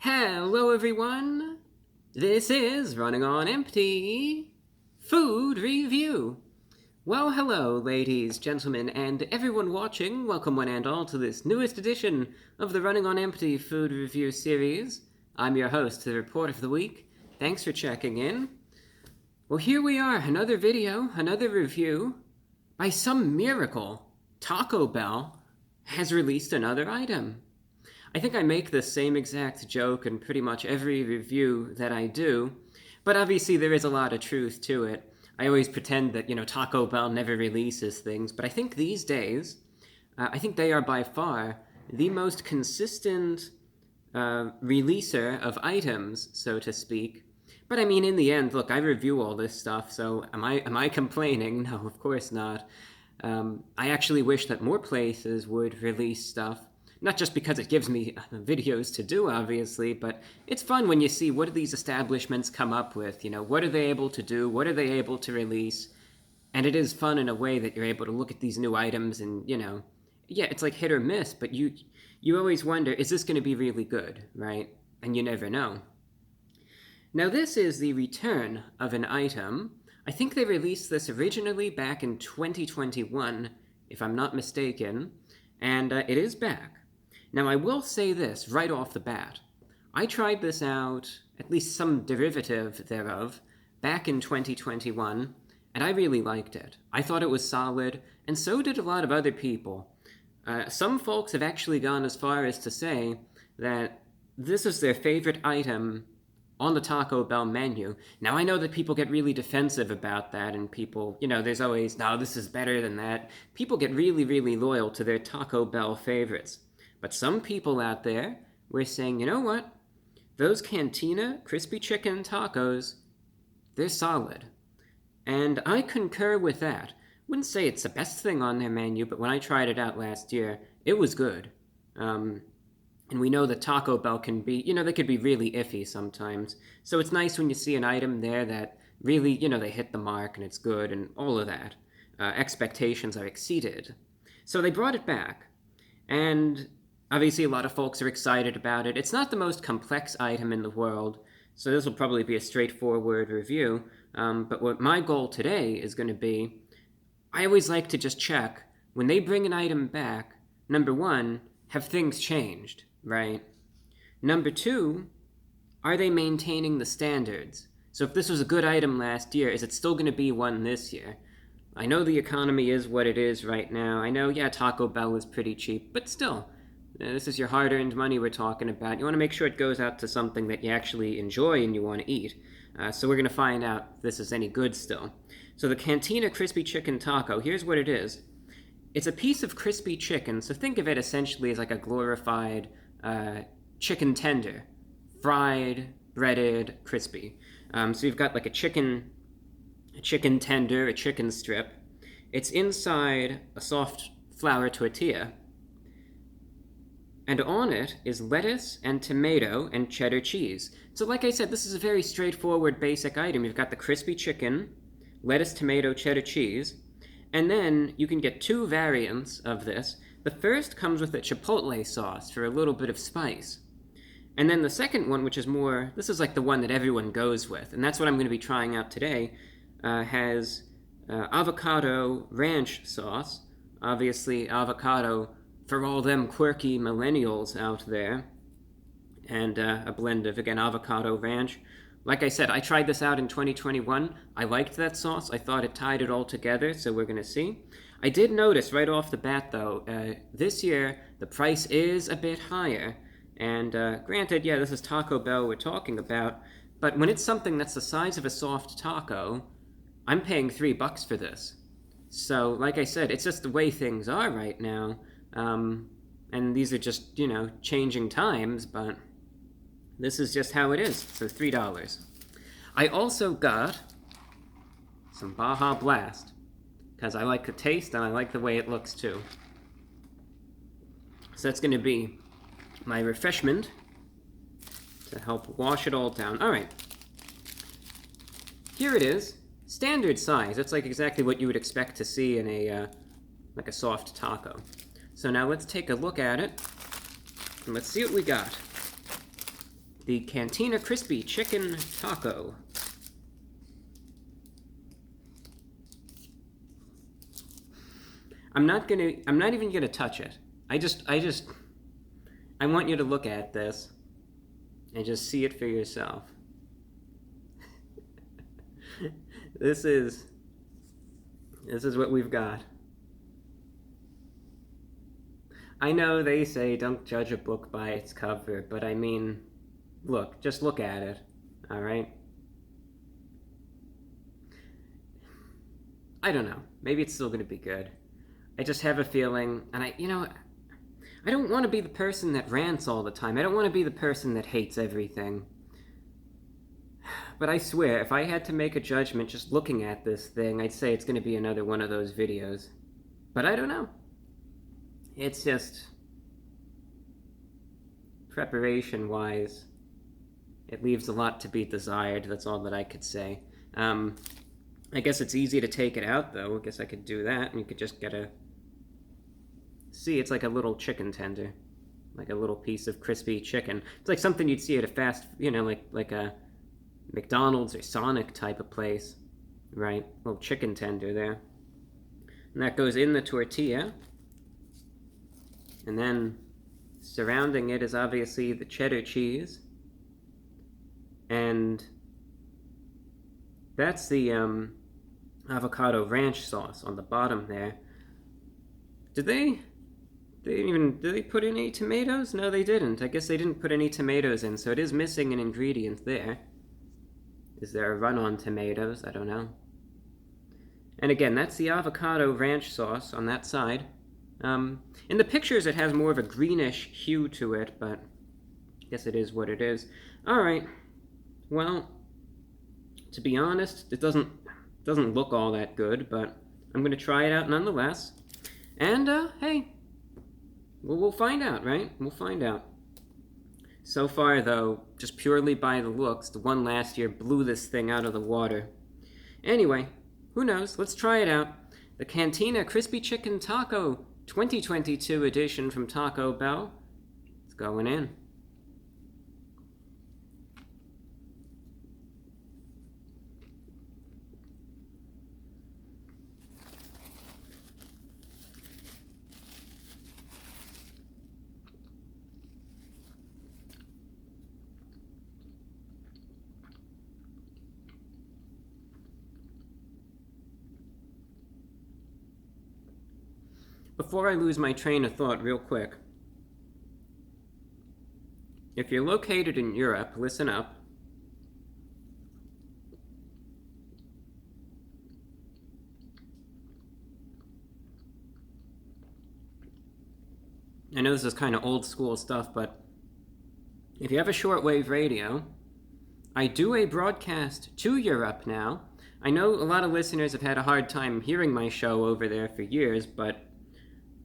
Hello everyone! This is Running on Empty Food Review. Well, hello ladies, gentlemen, and everyone watching. Welcome one and all to this newest edition of the Running on Empty Food Review series. I'm your host, The Report of the Week. Thanks for checking in. Well, here we are, another video, another review. By some miracle, Taco Bell has released another item. I think I make the same exact joke in pretty much every review that I do, but obviously there is a lot of truth to it. I always pretend that, Taco Bell never releases things, but I think these days, I think they are by far the most consistent releaser of items, so to speak. But I mean, in the end, look, I review all this stuff, so am I complaining? No, of course not. I actually wish that more places would release stuff. Not just because it gives me videos to do, obviously, but it's fun when you see what do these establishments come up with, what are they able to do, what are they able to release, and it is fun in a way that you're able to look at these new items and, yeah, it's like hit or miss, but you always wonder, is this going to be really good, right? And you never know. Now this is the return of an item. I think they released this originally back in 2021, if I'm not mistaken, and it is back. Now, I will say this right off the bat. I tried this out, at least some derivative thereof, back in 2021, and I really liked it. I thought it was solid, and so did a lot of other people. Some folks have actually gone as far as to say that this is their favorite item on the Taco Bell menu. Now, I know that people get really defensive about that, and people, there's always, no, this is better than that. People get really, really loyal to their Taco Bell favorites. But some people out there were saying, you know what? Those Cantina Crispy Chicken Tacos, they're solid. And I concur with that. Wouldn't say it's the best thing on their menu, but when I tried it out last year, it was good. And we know that Taco Bell can be, they could be really iffy sometimes. So it's nice when you see an item there that really, they hit the mark and it's good and all of that. Expectations are exceeded. So they brought it back. And obviously, a lot of folks are excited about it. It's not the most complex item in the world, so this will probably be a straightforward review. But what my goal today is going to be, I always like to just check, when they bring an item back, number one, have things changed, right? Number two, are they maintaining the standards? So if this was a good item last year, is it still going to be one this year? I know the economy is what it is right now. I know, yeah, Taco Bell is pretty cheap, but still, this is your hard-earned money we're talking about. You want to make sure it goes out to something that you actually enjoy and you want to eat. So we're going to find out if this is any good still. So the Cantina Crispy Chicken Taco, here's what it is. It's a piece of crispy chicken, so think of it essentially as like a glorified chicken tender. Fried, breaded, crispy. So you've got like a chicken tender, a chicken strip. It's inside a soft flour tortilla. And on it is lettuce and tomato and cheddar cheese. So like I said, this is a very straightforward basic item. You've got the crispy chicken, lettuce, tomato, cheddar cheese, and then you can get two variants of this. The first comes with a Chipotle sauce for a little bit of spice. And then the second one, which is more, this is like the one that everyone goes with, and that's what I'm going to be trying out today, has Avocado Ranch Sauce. Obviously, avocado for all them quirky millennials out there, and a blend of, again, avocado ranch. Like I said, I tried this out in 2021. I liked that sauce. I thought it tied it all together, so we're going to see. I did notice right off the bat, though, this year the price is a bit higher. And granted, yeah, this is Taco Bell we're talking about, but when it's something that's the size of a soft taco, I'm paying $3 for this. So, like I said, it's just the way things are right now. And these are just, changing times, but this is just how it is, so $3. I also got some Baja Blast, because I like the taste and I like the way it looks too. So that's going to be my refreshment to help wash it all down. All right. Here it is. Standard size. That's like exactly what you would expect to see in a soft taco. So now let's take a look at it, and let's see what we got. the Cantina Crispy Chicken Taco. I'm not even gonna touch it. I want you to look at this and just see it for yourself. This is what we've got. I know they say don't judge a book by its cover, but I mean, look, just look at it, all right? I don't know. Maybe it's still going to be good. I just have a feeling, and I don't want to be the person that rants all the time. I don't want to be the person that hates everything. But I swear, if I had to make a judgment just looking at this thing, I'd say it's going to be another one of those videos. But I don't know. It's just, preparation-wise, it leaves a lot to be desired. That's all that I could say. I guess it's easy to take it out, though. I guess I could do that, and you could just get a... See, it's like a little chicken tender. Like a little piece of crispy chicken. It's like something you'd see at a fast, like a McDonald's or Sonic type of place. Right? Little chicken tender there. And that goes in the tortilla. And then surrounding it is obviously the cheddar cheese. And that's the Avocado Ranch Sauce on the bottom there. Did they put in any tomatoes? No, they didn't. I guess they didn't put any tomatoes in, so it is missing an ingredient there. Is there a run on tomatoes? I don't know. And again, that's the Avocado Ranch Sauce on that side. In the pictures, it has more of a greenish hue to it, but I guess it is what it is. All right. Well, to be honest, it doesn't look all that good, but I'm going to try it out nonetheless. And, hey, we'll find out, right? We'll find out. So far, though, just purely by the looks, the one last year blew this thing out of the water. Anyway, who knows? Let's try it out. The Cantina Crispy Chicken Taco 2022 edition from Taco Bell. It's going in. Before I lose my train of thought real quick, if you're located in Europe, listen up. I know this is kind of old school stuff, but if you have a shortwave radio, I do a broadcast to Europe now. I know a lot of listeners have had a hard time hearing my show over there for years, but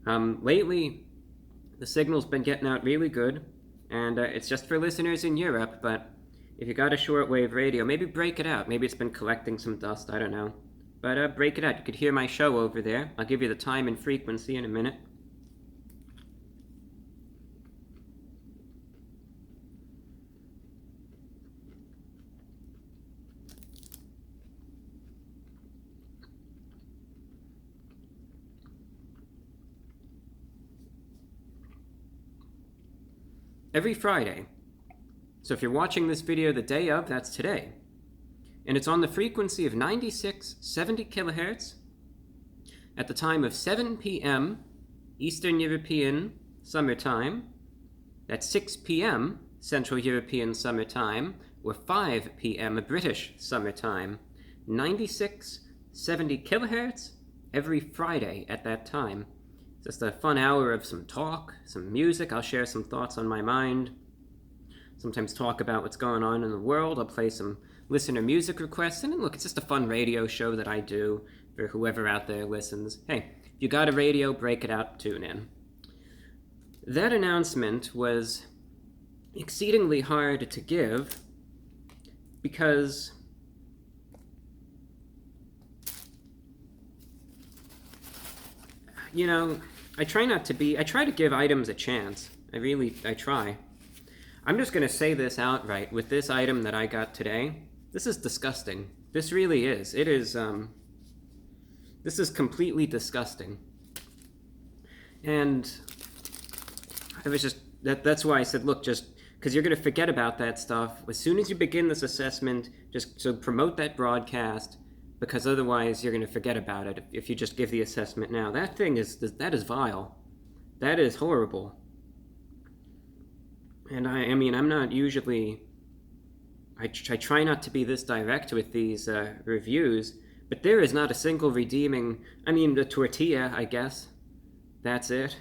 lately, the signal's been getting out really good, and it's just for listeners in Europe, but if you got a shortwave radio, maybe break it out. Maybe it's been collecting some dust, I don't know. But break it out. You could hear my show over there. I'll give you the time and frequency in a minute. Every Friday. So if you're watching this video the day of, that's today. And it's on the frequency of 9670 kilohertz at the time of 7 p.m. Eastern European Summer Time. That's 6 p.m. Central European Summer Time, or 5 p.m. British Summer Time. 9670 kilohertz every Friday at that time. Just a fun hour of some talk, some music. I'll share some thoughts on my mind. Sometimes talk about what's going on in the world. I'll play some listener music requests. And look, it's just a fun radio show that I do for whoever out there listens. Hey, if you got a radio, break it out, tune in. That announcement was exceedingly hard to give because I try to give items a chance. I try. I'm just going to say this outright. With this item that I got today, this is disgusting. This really is. It is, this is completely disgusting. And I was just, that's why I said, look, just, because you're going to forget about that stuff. As soon as you begin this assessment, just so promote that broadcast, because otherwise you're going to forget about it if you just give the assessment now. That is vile. That is horrible. And I mean, I'm not usually, I try not to be this direct with these reviews, but there is not a single redeeming, I mean, the tortilla, I guess. That's it.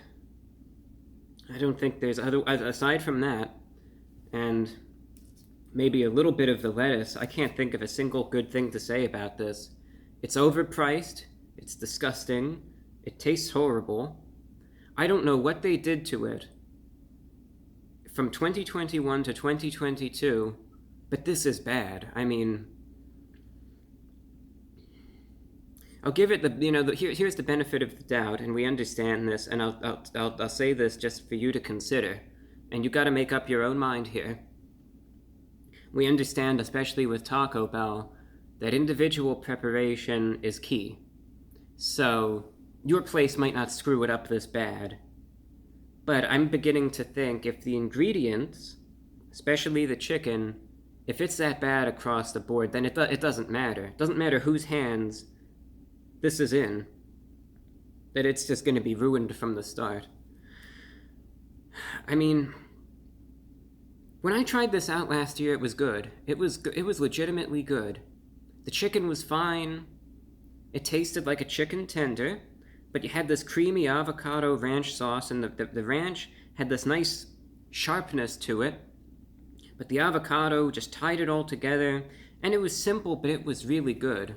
I don't think there's aside from that, and maybe a little bit of the lettuce, I can't think of a single good thing to say about this. It's overpriced, it's disgusting, it tastes horrible. I don't know what they did to it from 2021 to 2022, but this is bad. I mean, I'll give it here's the benefit of the doubt, and we understand this, and I'll say this just for you to consider, and you got to make up your own mind here. We understand, especially with Taco Bell, that individual preparation is key. So your place might not screw it up this bad, but I'm beginning to think if the ingredients, especially the chicken, if it's that bad across the board, then it doesn't matter. It doesn't matter whose hands this is in, that it's just going to be ruined from the start. I mean, when I tried this out last year, it was good. It was legitimately good. The chicken was fine. It tasted like a chicken tender, but you had this creamy avocado ranch sauce, and the ranch had this nice sharpness to it, but the avocado just tied it all together, and it was simple, but it was really good.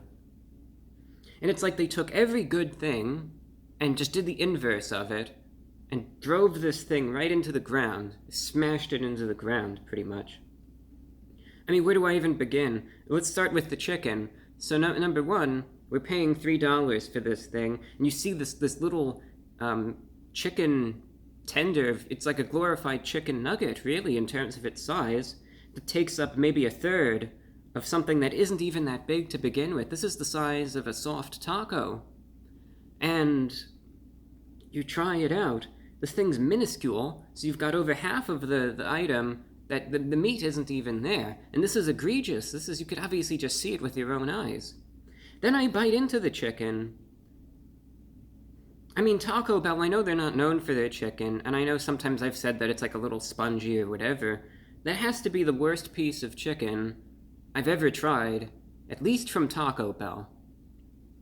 And it's like they took every good thing and just did the inverse of it and drove this thing right into the ground, smashed it into the ground, pretty much. I mean, where do I even begin? Let's start with the chicken. So number one, we're paying $3 for this thing, and you see this little chicken tender. It's like a glorified chicken nugget, really, in terms of its size. That takes up maybe a third of something that isn't even that big to begin with. This is the size of a soft taco. And you try it out. This thing's minuscule, so you've got over half of the item that the meat isn't even there. And this is egregious. You could obviously just see it with your own eyes. Then I bite into the chicken. I mean, Taco Bell, I know they're not known for their chicken, and I know sometimes I've said that it's like a little spongy or whatever. That has to be the worst piece of chicken I've ever tried, at least from Taco Bell.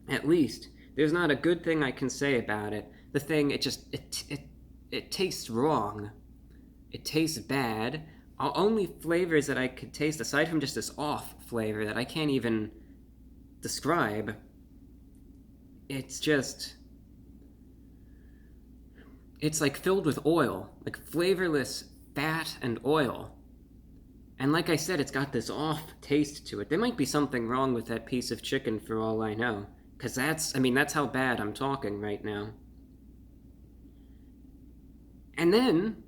At least. There's not a good thing I can say about it. The thing, it tastes wrong. It tastes bad. Only flavors that I could taste, aside from just this off flavor that I can't even describe, it's like filled with oil, like flavorless fat and oil. And like I said, it's got this off taste to it. There might be something wrong with that piece of chicken for all I know. Because that's how bad I'm talking right now. And then,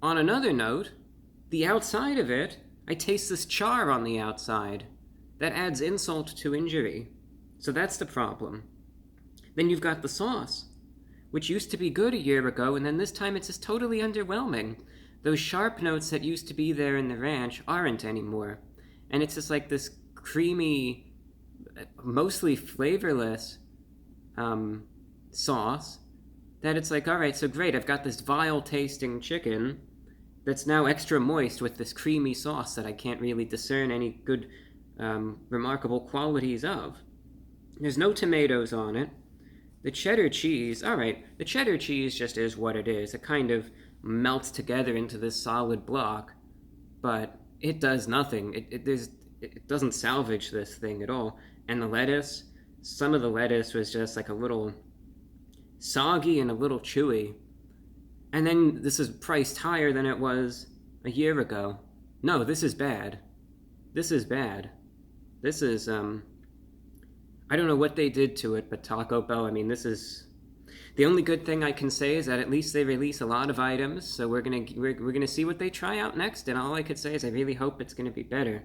on another note, the outside of it, I taste this char on the outside. That adds insult to injury. So that's the problem. Then you've got the sauce, which used to be good a year ago, and then this time it's just totally underwhelming. Those sharp notes that used to be there in the ranch aren't anymore. And it's just like this creamy, mostly flavorless sauce that it's like, all right, so great, I've got this vile tasting chicken that's now extra moist with this creamy sauce that I can't really discern any good, remarkable qualities of. There's no tomatoes on it. The cheddar cheese, all right, the cheddar cheese just is what it is. It kind of melts together into this solid block, but it does nothing. It doesn't salvage this thing at all. And the lettuce, some of the lettuce was just like a little soggy and a little chewy. And then this is priced higher than it was a year ago. No, this is bad. This is bad. This is, I don't know what they did to it, but Taco Bell, I mean, this is The only good thing I can say is that at least they release a lot of items, so we're gonna see what they try out next, and all I could say is I really hope it's gonna be better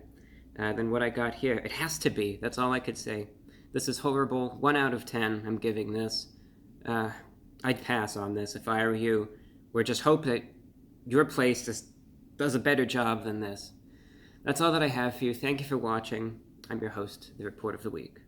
than what I got here. It has to be. That's all I could say. This is horrible. 1 out of 10 I'm giving this. I'd pass on this if I were you, or just hope that your place just does a better job than this. That's all that I have for you. Thank you for watching. I'm your host, The Report of the Week.